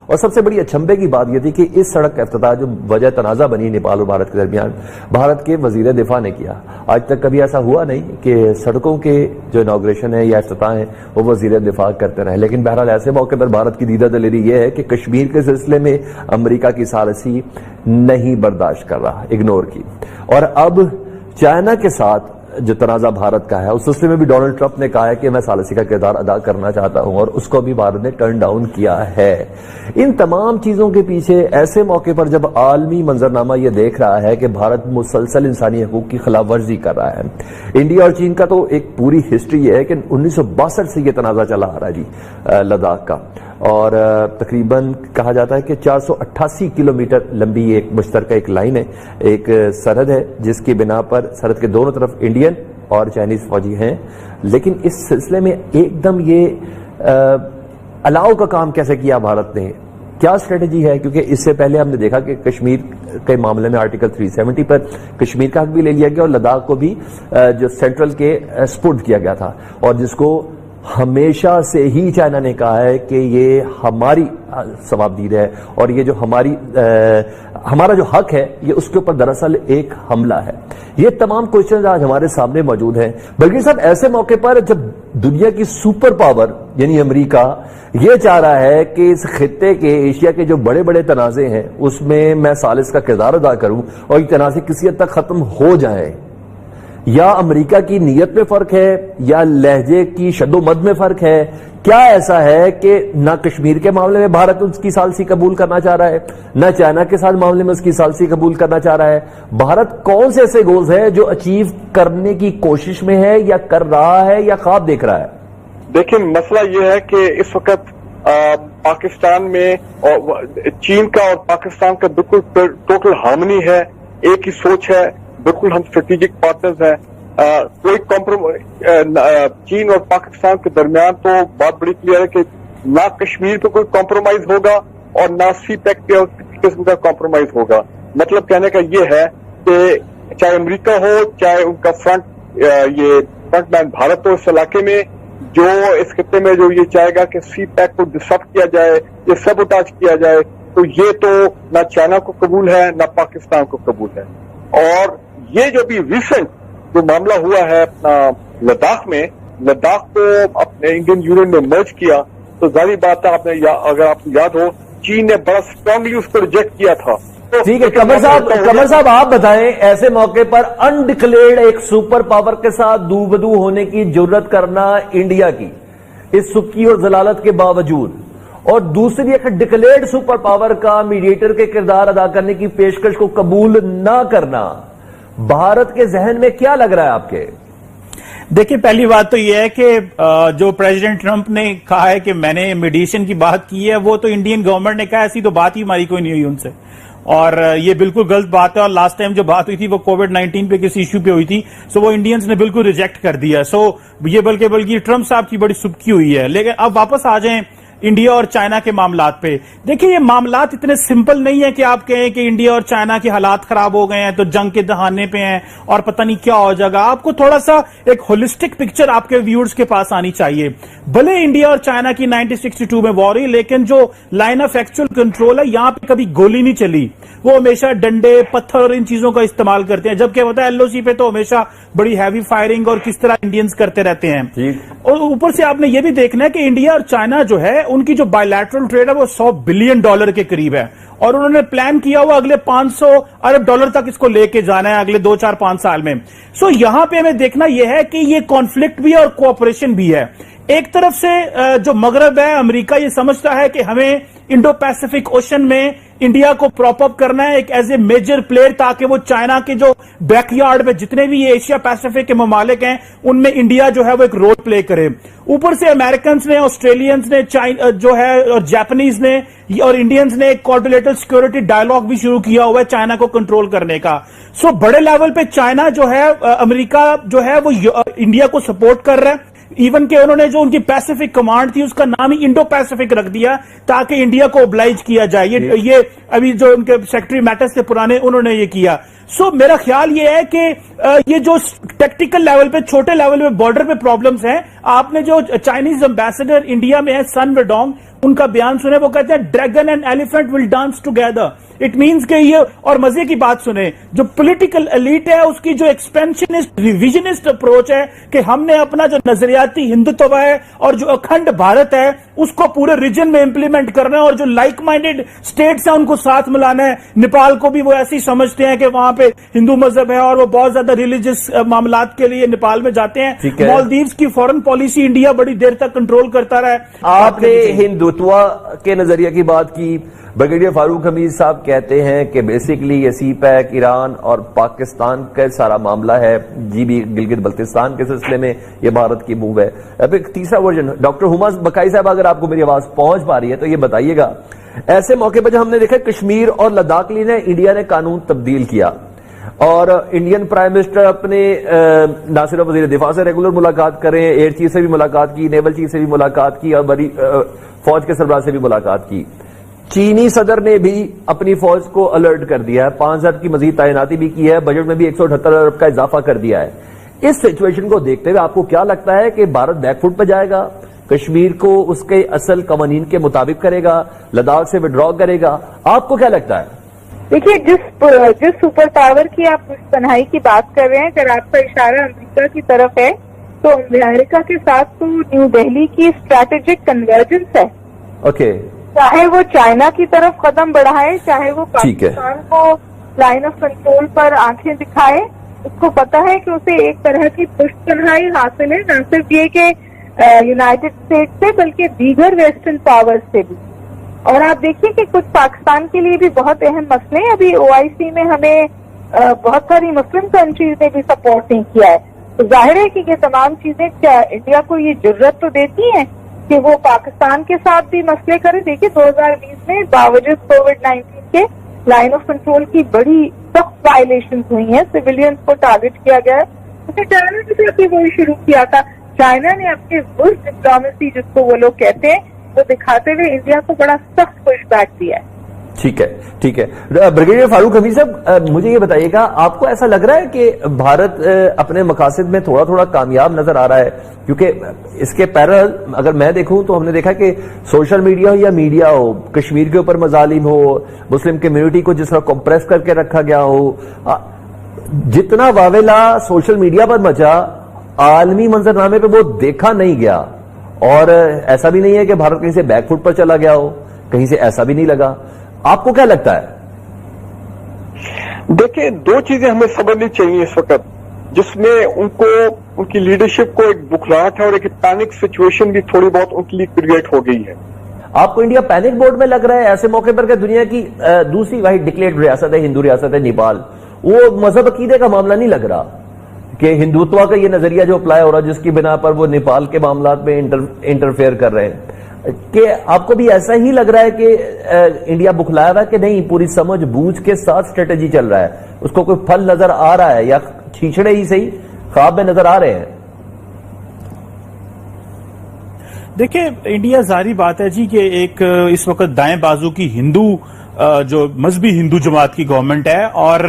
اور سب سے بڑی اچھمبے کی بات یہ تھی کہ اس سڑک کا افتتاح جو وجہ تنازع بنی نیپال اور بھارت کے درمیان، بھارت کے وزیر دفاع نے کیا. آج تک کبھی ایسا ہوا نہیں کہ سڑکوں کے جو انوگریشن ہے یا افتتاح ہیں وہ وزیر دفاع کرتے رہے. لیکن بہرحال ایسے موقع پر بھارت کی دیدہ دلیری یہ ہے کہ کشمیر کے سلسلے میں امریکہ کی ثالثی نہیں برداشت کر رہا، اگنور کی. اور اب چائنا کے ساتھ جو تنازع بھارت کا ہے اس سلسلے میں بھی ڈونلڈ ٹرمپ نے کہا ہے کہ میں ثالثی کا کردار ادا کرنا چاہتا ہوں، اور اس کو بھی بھارت نے ٹرن ڈاؤن کیا ہے. ان تمام چیزوں کے پیچھے ایسے موقع پر جب عالمی منظرنامہ یہ دیکھ رہا ہے کہ بھارت مسلسل انسانی حقوق کی خلاف ورزی کر رہا ہے. انڈیا اور چین کا تو ایک پوری ہسٹری یہ ہے کہ 1962 سے یہ تنازع چلا آ رہا ہے جی لداخ کا، اور تقریباً کہا جاتا ہے کہ 488 کلومیٹر لمبی ایک مشترکہ ایک لائن ہے، ایک سرحد ہے جس کی بنا پر سرحد کے دونوں طرف انڈین اور چائنیز فوجی ہیں. لیکن اس سلسلے میں ایک دم یہ الاؤ کا کام کیسے کیا بھارت نے، کیا اسٹریٹجی ہے؟ کیونکہ اس سے پہلے ہم نے دیکھا کہ کشمیر کے معاملے میں آرٹیکل 370 پر کشمیر کا حق بھی لے لیا گیا اور لداخ کو بھی جو سینٹرل کے سپرد کیا گیا تھا، اور جس کو ہمیشہ سے ہی چائنا نے کہا ہے کہ یہ ہماری ثوابدید ہے، اور یہ جو ہمارا جو حق ہے یہ اس کے اوپر دراصل ایک حملہ ہے. یہ تمام کوشچنز آج ہمارے سامنے موجود ہیں. بلکہ صاحب ایسے موقع پر جب دنیا کی سپر پاور یعنی امریکہ یہ چاہ رہا ہے کہ اس خطے کے ایشیا کے جو بڑے بڑے تنازع ہیں اس میں ثالث کا کردار ادا کروں اور یہ تنازع کسی حد تک ختم ہو جائیں، یا امریکہ کی نیت میں فرق ہے یا لہجے کی شد و مد میں فرق ہے؟ کیا ایسا ہے کہ نہ کشمیر کے معاملے میں بھارت اس کی ثالثی قبول کرنا چاہ رہا ہے، نہ چائنا کے ساتھ معاملے میں اس کی ثالثی قبول کرنا چاہ رہا ہے؟ بھارت کون سے ایسے گولز ہیں جو اچیو کرنے کی کوشش میں ہے یا کر رہا ہے یا خواب دیکھ رہا ہے؟ دیکھیں مسئلہ یہ ہے کہ اس وقت پاکستان میں چین کا اور پاکستان کا بالکل ٹوٹل ہارمنی ہے، ایک ہی سوچ ہے، بالکل ہم اسٹریٹجک پارٹنرز ہیں. کوئی چین اور پاکستان کے درمیان تو بات بڑی کلیئر ہے کہ نہ کشمیر پہ کوئی کمپرومائز ہوگا اور نہ سی پیک پہ قسم کا کمپرومائز ہوگا. مطلب کہنے کا یہ ہے کہ چاہے امریکہ ہو چاہے ان کا فرنٹ مین بھارت ہو، اس علاقے میں جو اس خطے میں جو یہ چاہے گا کہ سی پیک کو ڈسرپٹ کیا جائے یا سبوٹاج کیا جائے، تو یہ تو نہ چائنا کو قبول ہے نہ پاکستان کو قبول ہے. اور یہ جو بھی ریسنٹ جو معاملہ ہوا ہے اپنا لداخ میں، لداخ کو اپنے انڈین یونین میں مرج کیا، تو ظاہری بات ہے اگر آپ کو یاد ہو چین نے بڑا اسٹرانگلی اس کو ریجیکٹ کیا تھا. ٹھیک ہے قمر صاحب آپ بتائیں ایسے موقع پر انڈکلیئرڈ ایک سپر پاور کے ساتھ دو بدو ہونے کی جرت کرنا انڈیا کی اس سکی اور ضلالت کے باوجود، اور دوسری ایک ڈکلیئرڈ سپر پاور کا میڈیٹر کے کردار ادا کرنے کی پیشکش کو قبول نہ کرنا، بھارت کے ذہن میں کیا لگ رہا ہے آپ کے؟ دیکھیں پہلی بات تو یہ ہے کہ جو پریزیڈنٹ ٹرمپ نے کہا ہے کہ میں نے میڈیشن کی بات کی ہے، وہ تو انڈین گورنمنٹ نے کہا، ایسی تو بات ہی ہماری کوئی نہیں ہوئی ان سے، اور یہ بالکل غلط بات ہے. اور لاسٹ ٹائم جو بات ہوئی تھی وہ کووڈ-19 پہ کسی ایشو پہ ہوئی تھی، سو وہ انڈینز نے بالکل ریجیکٹ کر دیا. سو یہ بلکہ ٹرمپ صاحب کی بڑی سبکی ہوئی ہے. لیکن اب واپس آ جائیں انڈیا اور چائنا کے معاملات پہ. دیکھیں یہ معاملات اتنے سمپل نہیں ہے کہ آپ کہیں کہ انڈیا اور چائنا کے حالات خراب ہو گئے ہیں تو جنگ کے دہانے پہ ہیں اور پتہ نہیں کیا ہو جائے گا. آپ کو تھوڑا سا ایک ہولسٹک پکچر آپ کے ویورز کے پاس آنی چاہیے. بھلے انڈیا اور چائنا کی 1962 میں وار ہوئی، لیکن جو لائن آف ایکچوئل کنٹرول ہے یہاں پہ کبھی گولی نہیں چلی. وہ ہمیشہ ڈنڈے پتھر اور ان چیزوں کا استعمال کرتے ہیں، جبکہ ہوتا ہے LOC پہ تو ہمیشہ بڑی ہیوی فائرنگ اور کس طرح انڈینز کرتے رہتے ہیں. اور اوپر سے آپ نے یہ بھی دیکھنا ہے کہ انڈیا اور چائنا جو ہے ان کی جو بائیلیٹرل ٹریڈ ہے وہ $100 بلین کے قریب ہے، اور انہوں نے پلان کیا ہوا اگلے $500 ارب تک اس کو لے کے جانا ہے اگلے 2-4-5 سال میں. سو یہاں پہ ہمیں دیکھنا یہ ہے کہ یہ کانفلکٹ بھی ہے اور کوآپریشن بھی ہے. ایک طرف سے جو مغرب ہے امریکہ یہ سمجھتا ہے کہ ہمیں انڈو پیسیفک اوشن میں انڈیا کو پراپ اپ کرنا ہے ایک ایز اے میجر پلیئر، تاکہ وہ چائنا کے جو بیک یارڈ میں جتنے بھی یہ ایشیا پیسیفک کے ممالک ہیں ان میں انڈیا جو ہے وہ ایک رول پلے کرے. اوپر سے امریکنز نے، آسٹریلینز نے جو ہے اور جاپنیز نے اور انڈینز نے ایک کوآرڈینیٹڈ سیکورٹی ڈائلاگ بھی شروع کیا ہوا ہے چائنا کو کنٹرول کرنے کا. سو بڑے لیول پہ چائنا جو ہے، امریکہ جو ہے وہ انڈیا کو سپورٹ کر رہا ہے. ایون کہ انہوں نے جو ان کی پیسیفک کمانڈ تھی اس کا نام ہی انڈو پیسیفک رکھ دیا تاکہ انڈیا کو اوبلائج کیا جائے. یہ ابھی جو ان کے سیکرٹری میٹرز تھے پرانے انہوں نے یہ کیا. سو میرا خیال یہ ہے کہ یہ جو ٹیکٹیکل لیول پہ چھوٹے لیول پہ بارڈر پہ پرابلمز ہیں, آپ نے جو چائنیز امبیسڈر انڈیا میں ہے سن وڈونگ, ان کا بیان سنے, وہ کہتے ہیں dragon and elephant will dance together. It means کہ یہ, اور مزے کی بات سنیں, جو پولیٹیکل ایلیٹ ہے اس کی جو ایکسپینشنسٹ ریویژنسٹ اپروچ ہے کہ ہم نے اپنا جو نظریاتی ہندوتو ہے اور جو اکھنڈ بھارت ہے اس کو پورے ریجن میں امپلیمنٹ کرنا ہے, اور جو لائک مائنڈیڈ اسٹیٹس ہیں ان کو ساتھ ملانا ہے. نیپال کو بھی وہ ایسے ہی سمجھتے ہیں کہ وہاں پہ ہندو مذہب ہے اور وہ بہت زیادہ ریلیجس معاملات کے لیے نیپال میں جاتے ہیں. مالدیوز کی فورن پالیسی انڈیا بڑی دیر تک کنٹرول کرتا رہا ہے. آپ نے ہندوتوا کے نظریہ کی بات کی. بریگیڈیئر فاروق حمید صاحب کہتے ہیں کہ بیسیکلی یہ سی پیک ایران اور پاکستان کا سارا معاملہ ہے, جی بھی گلگت بلتستان کے سلسلے میں یہ بھارت کی موو ہے. اب ایک تیسرا ورژن, ڈاکٹر ہما بکائی صاحب اگر آپ کو میری آواز پہنچ پا رہی ہے تو یہ بتائیے گا, ایسے موقع پہ جب ہم نے دیکھا کشمیر اور لداخ کے لیے انڈیا نے قانون تبدیل کیا اور انڈین پرائم منسٹر اپنے نہ صرف وزیر دفاع سے ریگولر ملاقات کریں, ایئر چیف سے بھی ملاقات کی, نیول چیف سے بھی ملاقات کی اور بڑی فوج کے سربراہ سے بھی ملاقات کی. چینی صدر نے بھی اپنی فوج کو الرٹ کر دیا ہے, 5,000 کی مزید تعیناتی بھی کی ہے, بجٹ میں بھی 178 ارب کا اضافہ کر دیا ہے. اس سچویشن کو دیکھتے ہوئے آپ کو کیا لگتا ہے کہ بھارت بیک فٹ پہ جائے گا, کشمیر کو اس کے اصل قوانین کے مطابق کرے گا, لداخ سے وڈرا کرے گا؟ آپ کو کیا لگتا ہے؟ دیکھیے, جس سپر پاور کی آپ تنہائی کی بات کر رہے ہیں, اگر آپ کا اشارہ امریکا کی طرف ہے تو امریکا کے ساتھ تو نیو دہلی کی اسٹریٹجک کنورجنس ہے. اوکے, چاہے وہ چائنا کی طرف قدم بڑھائے, چاہے وہ پاکستان کو لائن آف کنٹرول پر آنکھیں دکھائے, اس کو پتا ہے کہ اسے ایک طرح کی پشت پناہی حاصل ہے, نہ صرف یہ کہ یونائٹڈ اسٹیٹس سے بلکہ دیگر ویسٹرن پاور سے بھی. اور آپ دیکھیے کہ کچھ پاکستان کے لیے بھی بہت اہم مسئلے ہیں. ابھی OIC میں ہمیں بہت ساری مسلم کنٹریز نے بھی سپورٹ نہیں کیا ہے. تو ظاہر ہے کہ یہ تمام چیزیں کیا انڈیا کو یہ جرت تو دیتی ہیں کہ وہ پاکستان کے ساتھ بھی مسئلے کرے. دیکھیے 2020 میں باوجود کووڈ-19 کے لائن آف کنٹرول کی بڑی سخت وائلیشنز ہوئی ہیں, سویلینز کو ٹارگٹ کیا گیا ہے. اسے چائنا کے ساتھ بھی وہی شروع کیا تھا. چائنا نے اپنے ورس ڈپلومیسی جس کو وہ لوگ کہتے ہیں وہ دکھاتے ہوئے انڈیا کو بڑا سخت پش بیک دیا ہے. ٹھیک ہے. بریگیڈیئر فاروق حمید صاحب, مجھے یہ بتائیے گا, آپ کو ایسا لگ رہا ہے کہ بھارت اپنے مقاصد میں تھوڑا تھوڑا کامیاب نظر آ رہا ہے؟ کیونکہ اس کے پیرل اگر میں دیکھوں تو ہم نے دیکھا کہ سوشل میڈیا ہو یا میڈیا ہو, کشمیر کے اوپر مظالم ہو, مسلم کمیونٹی کو جس طرح کمپریس کر کے رکھا گیا ہو, جتنا واویلا سوشل میڈیا پر مچا عالمی منظرنامے پہ وہ دیکھا نہیں گیا. اور ایسا بھی نہیں ہے کہ بھارت کہیں سے بیک فٹ پر چلا گیا ہو, کہیں سے ایسا بھی نہیں لگا. آپ کو کیا لگتا ہے؟ دیکھیں, دو چیزیں ہمیں سمجھنی چاہیے اس وقت, جس میں ان کی لیڈرشپ کو ایک بکھلاہٹ ہے اور ایک پینک سچویشن بھی تھوڑی بہت ان کے لیے کریٹ ہو گئی ہے. آپ کو انڈیا پینک بورڈ میں لگ رہا ہے ایسے موقع پر کہ دنیا کی دوسری واحد ڈکلیئرڈ ریاست ہے, ہندو ریاست ہے نیپال, وہ مذہب عقیدے کا معاملہ نہیں لگ رہا کہ ہندوتوا کا یہ نظریہ جو اپلائی ہو رہا ہے جس کی بنا پر وہ نیپال کے معاملات میں انٹرفیئر کر رہے ہیں, کہ آپ کو بھی ایسا ہی لگ رہا ہے کہ انڈیا بکھلایا ہوا ہے کہ نہیں پوری سمجھ بوجھ کے ساتھ اسٹریٹجی چل رہا ہے, اس کو کوئی پھل نظر آ رہا ہے یا چھیچڑے ہی صحیح خواب میں نظر آ رہے ہیں؟ دیکھیں, انڈیا ظاہری بات ہے جی کہ ایک اس وقت دائیں بازو کی ہندو جو مذہبی ہندو جماعت کی گورنمنٹ ہے, اور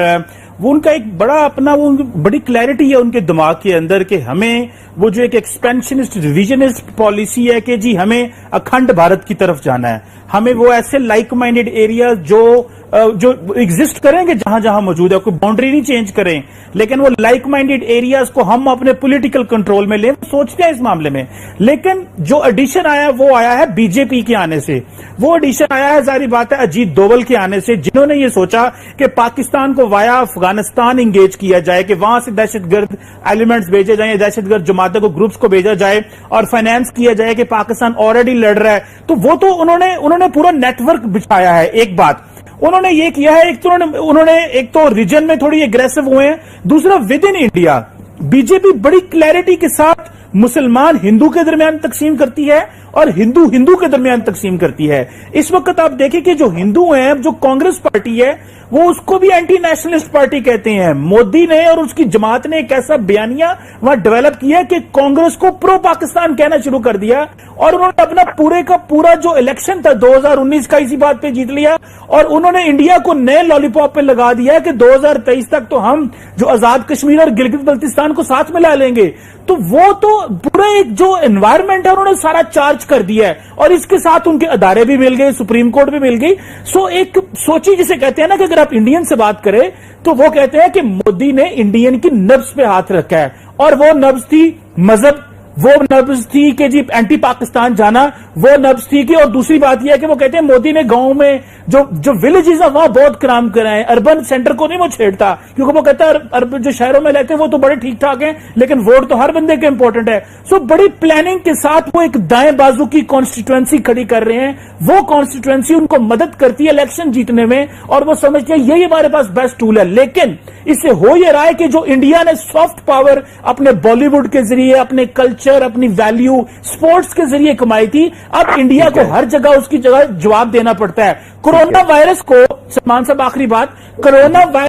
وہ ان کا ایک بڑا اپنا وہ بڑی کلیئرٹی ہے ان کے دماغ کے اندر کہ ہمیں وہ جو ایک ایکسپینشنسٹ ریویژنسٹ پالیسی ہے کہ جی ہمیں اکھنڈ بھارت کی طرف جانا ہے, ہمیں وہ ایسے لائک مائنڈیڈ ایریاز جو ایگزسٹ کریں گے جہاں جہاں موجود ہے, کوئی باؤنڈری نہیں چینج کریں, لیکن وہ لائک مائنڈیڈ ایریاز کو ہم اپنے پولیٹیکل کنٹرول میں لیں, سوچتے ہیں اس معاملے میں. لیکن جو ایڈیشن آیا وہ آیا ہے بی جے پی کے آنے سے, وہ ایڈیشن آیا ہے ظاہری بات ہے اجیت دوول کے آنے سے, جنہوں نے یہ سوچا کہ پاکستان کو وایا افغانستان انگیج کیا جائے, کہ وہاں سے دہشت گرد ایلیمنٹس بھیجے جائیں, دہشت گرد جماعتوں کو گروپس کو بھیجا جائے اور فائنانس کیا جائے کہ پاکستان آلریڈی لڑ رہا ہے. تو وہ تو انہوں نے پورا نیٹ ورک بچھایا ہے. ایک بات انہوں نے یہ کیا ہے, ایک تو ریجن میں تھوڑی اگریسو ہوئے ہیں, دوسرا within India BJP بڑی کلیئرٹی کے ساتھ مسلمان ہندو کے درمیان تقسیم کرتی ہے اور ہندو کے درمیان تقسیم کرتی ہے. اس وقت آپ دیکھیں کہ جو ہندو ہیں، جو کانگریس پارٹی ہے وہ اس کو بھی اینٹی نیشنلسٹ پارٹی کہتے ہیں. مودی نے اور اس کی جماعت نے ایک ایسا بیانیہ وہاں ڈیولپ کیا کہ کانگریس کو پرو پاکستان کہنا شروع کر دیا، اور انہوں نے اپنا پورے کا پورا جو الیکشن تھا 2019 کا اسی بات پہ جیت لیا، اور انہوں نے انڈیا کو نئے لالی پاپ پہ لگا دیا کہ 2023 تک تو ہم جو آزاد کشمیر اور گلگت بلتستان کو ساتھ ملا لیں گے. تو وہ تو پورا ایک جو انوائرمنٹ ہے انہوں نے سارا چارج کر دیا ہے، اور اس کے ساتھ ان کے ادارے بھی مل گئے، سپریم کورٹ بھی مل گئی. سو ایک سوچی جسے کہتے ہیں نا کہ اگر آپ انڈین سے بات کریں تو وہ کہتے ہیں کہ مودی نے انڈین کی نبض پہ ہاتھ رکھا ہے، اور وہ نبض تھی مذہب، وہ نبض تھی کہ جی اینٹی پاکستان جانا، وہ نبض تھی کہ، اور دوسری بات یہ ہے کہ وہ کہتے ہیں مودی نے گاؤں میں جو ولیجز ہیں وہاں بہت کرام کرائے، اربن سینٹر کو نہیں وہ چھیڑتا، کیونکہ وہ کہتا ہے اربن جو شہروں میں رہتے ہیں وہ تو بڑے ٹھیک ٹھاک ہیں لیکن ووٹ تو ہر بندے کے امپورٹنٹ ہے. سو بڑی پلاننگ کے ساتھ وہ ایک دائیں بازو کی کانسٹیٹوئنسی کھڑی کر رہے ہیں. وہ کانسٹیٹوئنسی ان کو مدد کرتی ہے الیکشن جیتنے میں، اور وہ سمجھتے ہیں یہی ہمارے پاس بیسٹ ٹول ہے. لیکن اس سے ہو یہ رہا ہے کہ جو انڈیا نے سافٹ پاور اپنے بالی ووڈ کے ذریعے، اپنے کلچر، اپنی ویلیو، سپورٹس کے ذریعے کمائی تھی، اب انڈیا کو ہر جگہ اس کی جگہ جواب دینا پڑتا ہے. کرونا وائرس کو، سلمان صاحب آخری بات، کرونا وائرس